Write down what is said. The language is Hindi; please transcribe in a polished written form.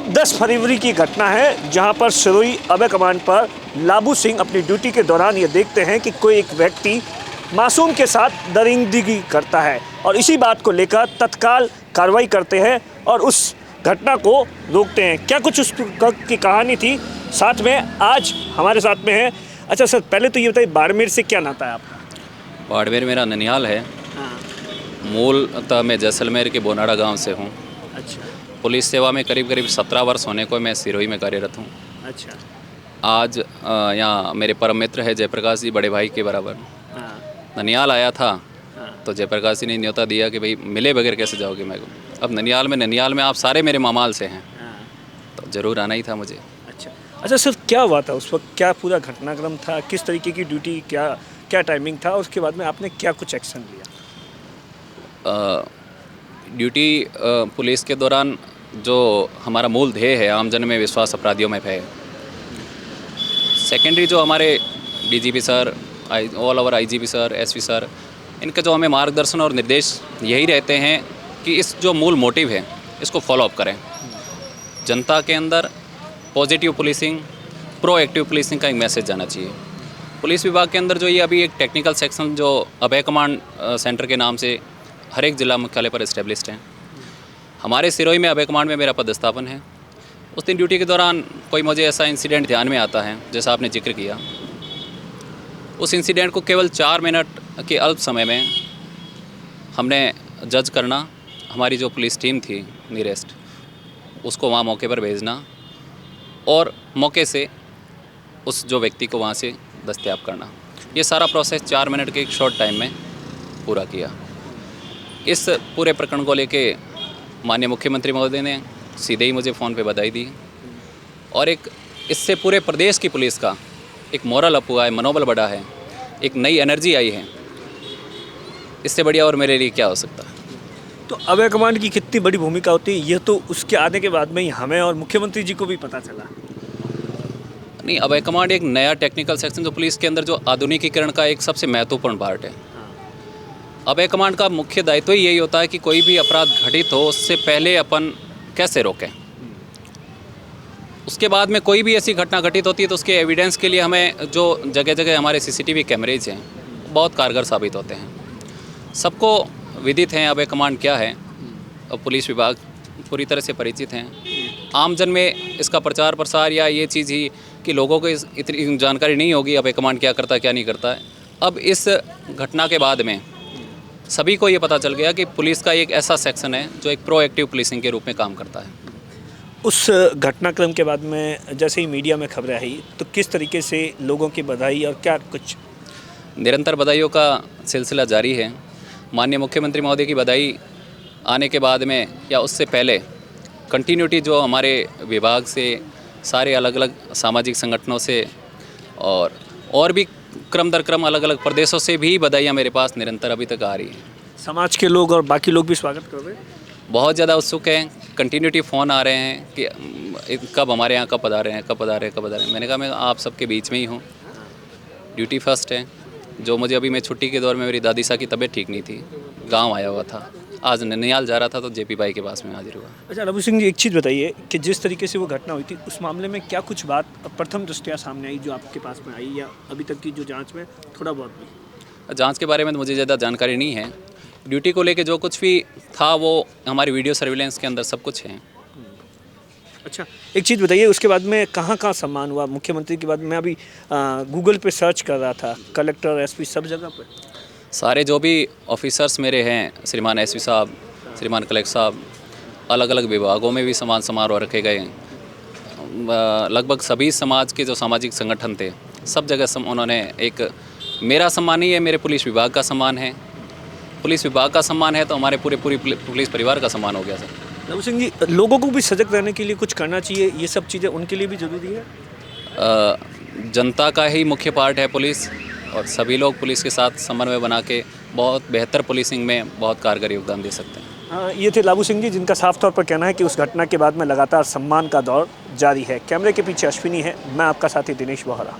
10 फरवरी की घटना है जहां पर सिरोही अभय कमांड पर लाबू सिंह अपनी ड्यूटी के दौरान ये देखते हैं कि कोई एक व्यक्ति मासूम के साथ दरिंदगी करता है और इसी बात को लेकर तत्काल कार्रवाई करते हैं और उस घटना को रोकते हैं। क्या कुछ उस की कहानी थी, साथ में आज हमारे साथ में है। अच्छा सर, पहले तो ये बताइए बाड़मेर से क्या नाता है आपका? बाड़मेर मेरा ननिहाल है। मूलतः मैं जैसलमेर के बोनाड़ा गांव से हूं। अच्छा। पुलिस सेवा में करीब 17 वर्ष होने को मैं सिरोही में कार्यरत हूं। अच्छा। आज यहाँ मेरे परम मित्र है जयप्रकाश जी, बड़े भाई के बराबर। ननिहाल आया था तो जयप्रकाश जी ने न्योता दिया कि भाई मिले बगैर कैसे जाओगे मेरे को। अब ननिहाल में आप सारे मेरे मामाल से हैं तो ज़रूर आना ही था मुझे। अच्छा सर, क्या हुआ था उस वक्त? क्या पूरा घटनाक्रम था? किस तरीके की ड्यूटी, क्या टाइमिंग था? उसके बाद में आपने क्या कुछ एक्शन लिया? ड्यूटी पुलिस के दौरान जो हमारा मूल ध्येय है आमजन में विश्वास, अपराधियों में भय। सेकेंडरी जो हमारे DGP sir, all over IGP sir, SP sir, इनका जो हमें मार्गदर्शन और निर्देश यही रहते हैं कि इस जो मूल मोटिव है इसको फॉलोअप करें। जनता के अंदर पॉजिटिव पुलिसिंग, प्रोएक्टिव पुलिसिंग का एक मैसेज जाना चाहिए। पुलिस विभाग के अंदर जो ये अभी एक टेक्निकल सेक्शन जो अभय कमांड सेंटर के नाम से हर एक जिला मुख्यालय पर इस्टेब्लिश्ड है। हमारे सिरोही में अभय कमांड में मेरा पदस्थापन है। उस दिन ड्यूटी के दौरान कोई मुझे ऐसा इंसिडेंट ध्यान में आता है जैसा आपने जिक्र किया। उस इंसिडेंट को केवल 4 मिनट के अल्प समय में हमने जज करना, हमारी जो पुलिस टीम थी नियरेस्ट उसको वहाँ मौके पर भेजना और मौके से उस जो व्यक्ति को वहाँ से दस्तयाब करना, ये सारा प्रोसेस 4 मिनट के एक शॉर्ट टाइम में पूरा किया। इस पूरे प्रकरण को लेके माननीय मुख्यमंत्री महोदय ने सीधे ही मुझे फ़ोन पे बधाई दी और एक इससे पूरे प्रदेश की पुलिस का एक मोरल अप हुआ है, मनोबल बढ़ा है, एक नई एनर्जी आई है। इससे बढ़िया और मेरे लिए क्या हो सकता है। तो अभय कमांड की कितनी बड़ी भूमिका होती है, ये तो उसके आने के बाद में ही हमें और मुख्यमंत्री जी को भी पता चला। नहीं, अभय कमांड एक नया टेक्निकल सेक्शन जो पुलिस के अंदर जो आधुनिकीकरण का एक सबसे महत्वपूर्ण पार्ट है। अभय कमांड का मुख्य दायित्व ही यही होता है कि कोई भी अपराध घटित हो उससे पहले अपन कैसे रोकें। उसके बाद में कोई भी ऐसी घटना घटित होती है तो उसके एविडेंस के लिए हमें जो जगह जगह हमारे सीसीटीवी कैमरेज हैं बहुत कारगर साबित होते हैं। सबको विदित हैं अभय कमांड क्या है और पुलिस विभाग पूरी तरह से परिचित हैं। आमजन में इसका प्रचार प्रसार या ये चीज़ ही कि लोगों को इतनी जानकारी नहीं होगी अभय कमांड क्या करता है क्या नहीं करता है। अब इस घटना के बाद में सभी को ये पता चल गया कि पुलिस का एक ऐसा सेक्शन है जो एक प्रोएक्टिव पुलिसिंग के रूप में काम करता है। उस घटनाक्रम के बाद में जैसे ही मीडिया में खबरें आई तो किस तरीके से लोगों की बधाई और क्या कुछ? निरंतर बधाइयों का सिलसिला जारी है। माननीय मुख्यमंत्री महोदय की बधाई आने के बाद में या उससे पहले कंटिन्यूटी जो हमारे विभाग से सारे अलग अलग सामाजिक संगठनों से और भी क्रम दर क्रम अलग अलग प्रदेशों से भी बधाइयाँ मेरे पास निरंतर अभी तक आ रही हैं। समाज के लोग और बाकी लोग भी स्वागत कर रहे हैं, बहुत ज़्यादा उत्सुक हैं। कंटिन्यूटी फ़ोन आ रहे हैं कि कब हमारे यहाँ कब पधारे हैं, कब पधारे हैं, कब पधारे हैं। मैंने कहा मैं आप सबके बीच में ही हूँ। ड्यूटी फर्स्ट है। जो मुझे अभी मैं छुट्टी के दौर में मेरी दादी साहब की तबीयत ठीक नहीं थी, गाँव आया हुआ था, आज ननिहाल जा रहा था तो जेपी भाई के पास में हाजिर हुआ। अच्छा लाबू सिंह जी, एक चीज़ बताइए कि जिस तरीके से वो घटना हुई थी उस मामले में क्या कुछ बात प्रथम दृष्टया सामने आई जो आपके पास में आई या अभी तक की जो जांच में थोड़ा बहुत भी? जांच के बारे में तो मुझे ज़्यादा जानकारी नहीं है। ड्यूटी को लेके जो कुछ भी था वो हमारी वीडियो सर्विलेंस के अंदर सब कुछ है। अच्छा, एक चीज़ बताइए, उसके बाद में कहाँ कहाँ सम्मान हुआ मुख्यमंत्री के बाद? मैं अभी गूगल पे सर्च कर रहा था, कलेक्टर, एसपी सब जगह पर सारे जो भी ऑफिसर्स मेरे हैं, श्रीमान एसपी साहब, श्रीमान कलेक्टर साहब, अलग अलग विभागों में भी सम्मान समारोह रखे गए। लगभग सभी समाज के जो सामाजिक संगठन थे सब जगह उन्होंने एक मेरा सम्मान ही है, मेरे पुलिस विभाग का सम्मान है। पुलिस विभाग का सम्मान है तो हमारे पूरे पुलिस परिवार का सम्मान हो गया सर। लाबू सिंह जी, लोगों को भी सजग रहने के लिए कुछ करना चाहिए, ये सब चीज़ें उनके लिए भी ज़रूरी है। जनता का ही मुख्य पार्ट है पुलिस और सभी लोग पुलिस के साथ समन्वय बना के बहुत बेहतर पुलिसिंग में बहुत कारगर योगदान दे सकते हैं। ये थे लाबू सिंह जी, जिनका साफ तौर पर कहना है कि उस घटना के बाद में लगातार सम्मान का दौर जारी है। कैमरे के पीछे अश्विनी है, मैं आपका साथी दिनेश बोहरा।